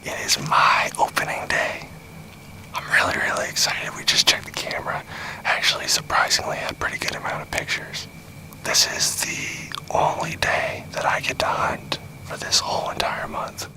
It is my opening day. I'm really excited. We just checked the camera. Actually, surprisingly, had a pretty good amount of pictures. This is the only day that I get to hunt for this whole entire month.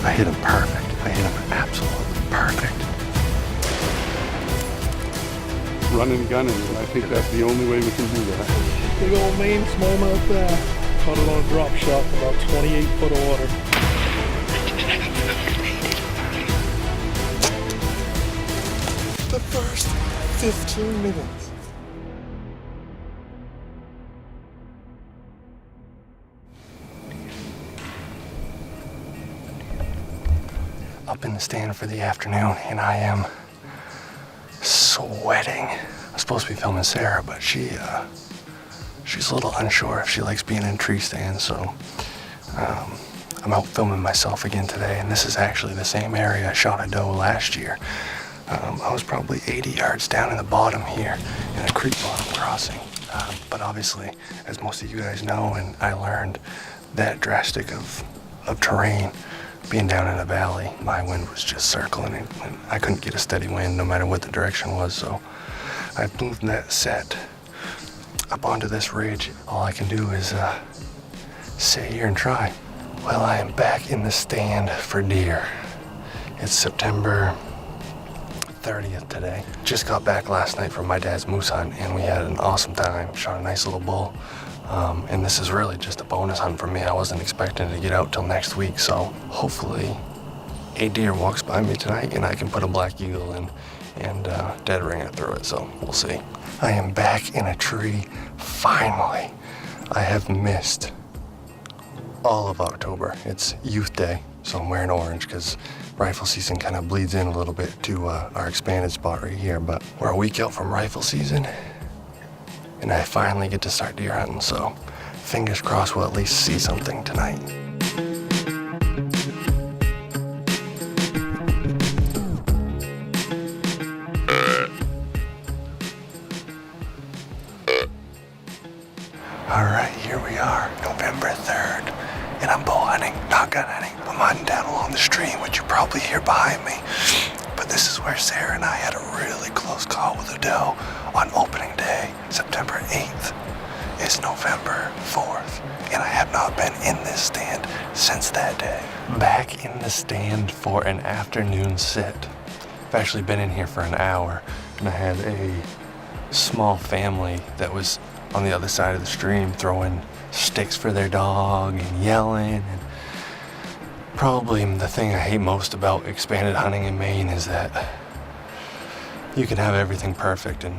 I hit him perfect. I hit him absolutely perfect. Running and gunning, and I think that's the only way we can do that. Big old Maine smallmouth there. Caught it on a drop shot, about 28 foot of water. The first 15 minutes. Up in the stand for the afternoon, and I am sweating. I'm supposed to be filming Sarah, but she's a little unsure if she likes being in tree stands, so I'm out filming myself again today, and this is actually the same area I shot a doe last year. I was probably 80 yards down in the bottom here in a creek bottom crossing, but obviously, as most of you guys know, and I learned, that drastic of terrain, being down in a valley, my wind was just circling, and I couldn't get a steady wind no matter what the direction was, so I moved that set up onto this ridge. All I can do is sit here and try. Well, I am back in the stand for deer. It's September 30th today. Just got back last night from my dad's moose hunt, and we had an awesome time. Shot a nice little bull. And this is really just a bonus hunt for me. I wasn't expecting to get out till next week, so hopefully a deer walks by me tonight and I can put a black eagle in and dead ringer through it, so we'll see. I am back in a tree, finally. I have missed all of October. It's youth day, so I'm wearing orange because rifle season kind of bleeds in a little bit to our expanded spot right here, but we're a week out from rifle season, and I finally get to start deer hunting, so fingers crossed we'll at least see something tonight. All right, here we are, November 3rd, and I'm bow hunting, not gun hunting. I'm hunting down along the stream, which you probably hear behind me, but this is where Sarah and I had a really close call with a doe on opening day, September 8th. It's November 4th, and I have not been in this stand since that day. Back in the stand for an afternoon sit. I've actually been in here for an hour, and I had a small family that was on the other side of the stream throwing sticks for their dog and yelling. And probably the thing I hate most about expanded hunting in Maine is that you can have everything perfect and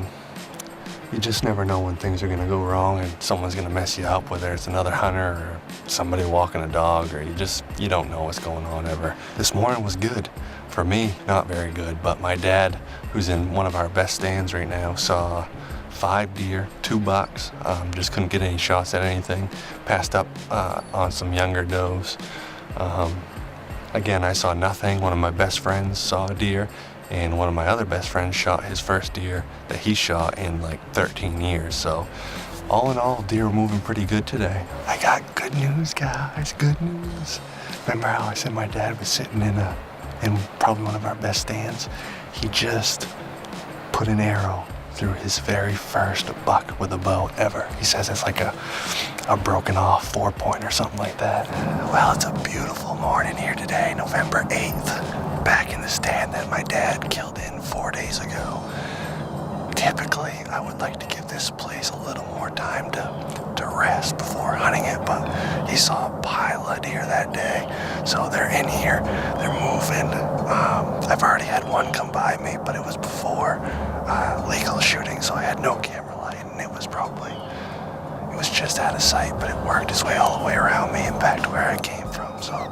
you just never know when things are going to go wrong and someone's going to mess you up, whether it's another hunter or somebody walking a dog, or you don't know what's going on ever. This morning was good. For me, not very good, but my dad, who's in one of our best stands right now, saw 5 deer, 2 bucks, just couldn't get any shots at anything. Passed up on some younger does. Again, I saw nothing. One of my best friends saw a deer, and one of my other best friends shot his first deer that he shot in like 13 years. So all in all, deer were moving pretty good today. I got good news, guys, good news. Remember how I said my dad was sitting in probably one of our best stands? He just put an arrow through his very first buck with a bow ever. He says it's like a broken off 4-point or something like that. Well, it's a beautiful morning here today, November 8th. Back in the stand that my dad killed in 4 days ago. Typically, I would like to give this place a little more time to rest before hunting it, but he saw a pile of deer that day. So they're in here, they're moving. I've already had one come by me, but it was before legal shooting, so I had no camera light, and it was just out of sight, but it worked its way all the way around me and back to where I came from, so.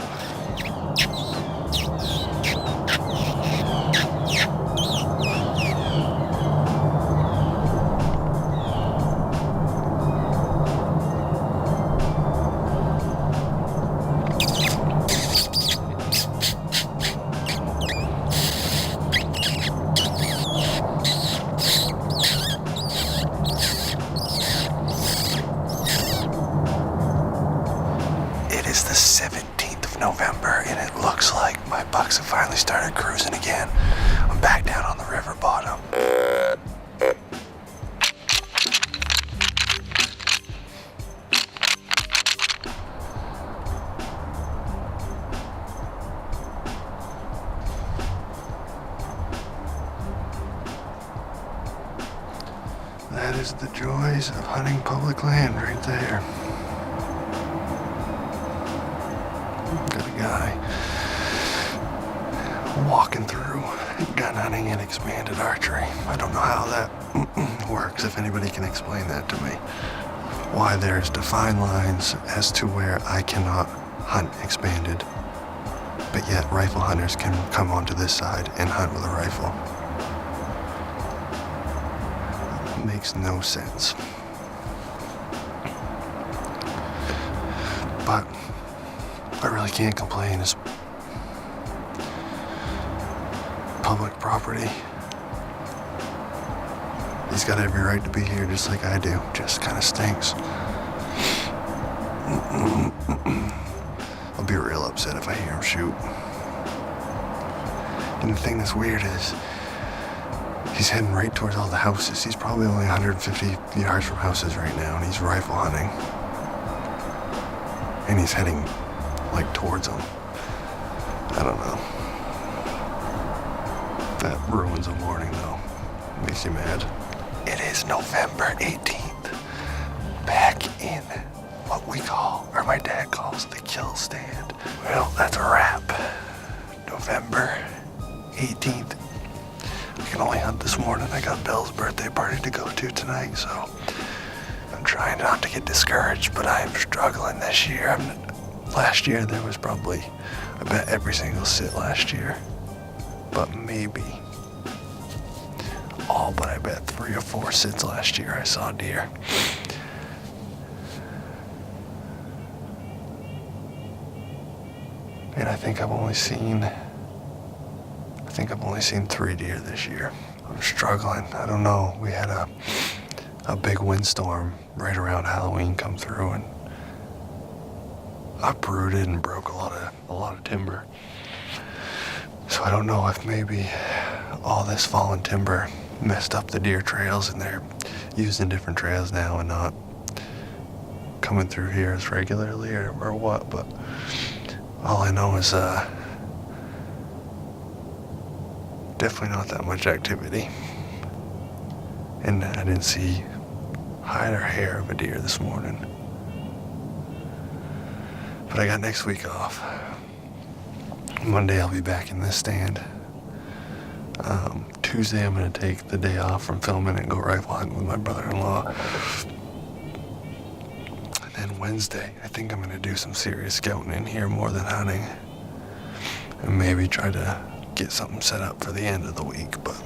is the 17th of November, and it looks like my bucks have finally started cruising again. I'm back down on the river bottom. That is the joys of hunting public land right there. Got a guy walking through gun hunting and expanded archery. I don't know how that works, if anybody can explain that to me. Why there's defined lines as to where I cannot hunt expanded, but yet rifle hunters can come onto this side and hunt with a rifle. Makes no sense. But I really can't complain. It's public property. He's got every right to be here just like I do. Just kind of stinks. I'll be real upset if I hear him shoot. And the thing that's weird is he's heading right towards all the houses. He's probably only 150 yards from houses right now, and he's rifle hunting. And he's heading, like, towards them. I don't know. That ruins a morning, though. Makes you mad. It is November 18th. Back in what we call, or my dad calls, the kill stand. Well, that's a wrap. November 18th. I can only hunt this morning. I got Bill's birthday party to go to tonight, so I'm trying not to get discouraged, but I am struggling this year. Last year there was probably, I bet every single sit last year, but maybe all but I bet 3 or 4 sits last year I saw deer. And I think I've only seen 3 deer this year. I'm struggling. I don't know. We had a big windstorm right around Halloween come through and uprooted and broke a lot of timber. So I don't know if maybe all this fallen timber messed up the deer trails and they're using different trails now and not coming through here as regularly or what, but all I know is definitely not that much activity. And I didn't see hide or hair of a deer this morning. But I got next week off. Monday I'll be back in this stand. Tuesday I'm going to take the day off from filming and go rifle hunting with my brother-in-law. And then Wednesday I think I'm going to do some serious scouting in here more than hunting. And maybe try to get something set up for the end of the week. But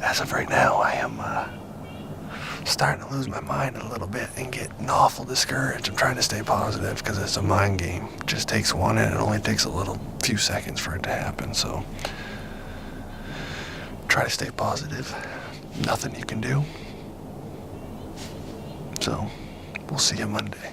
as of right now, I am starting to lose my mind a little bit and getting awful discouraged. I'm trying to stay positive because it's a mind game. It just takes one and it only takes a few seconds for it to happen. So try to stay positive. Nothing you can do. So we'll see you Monday.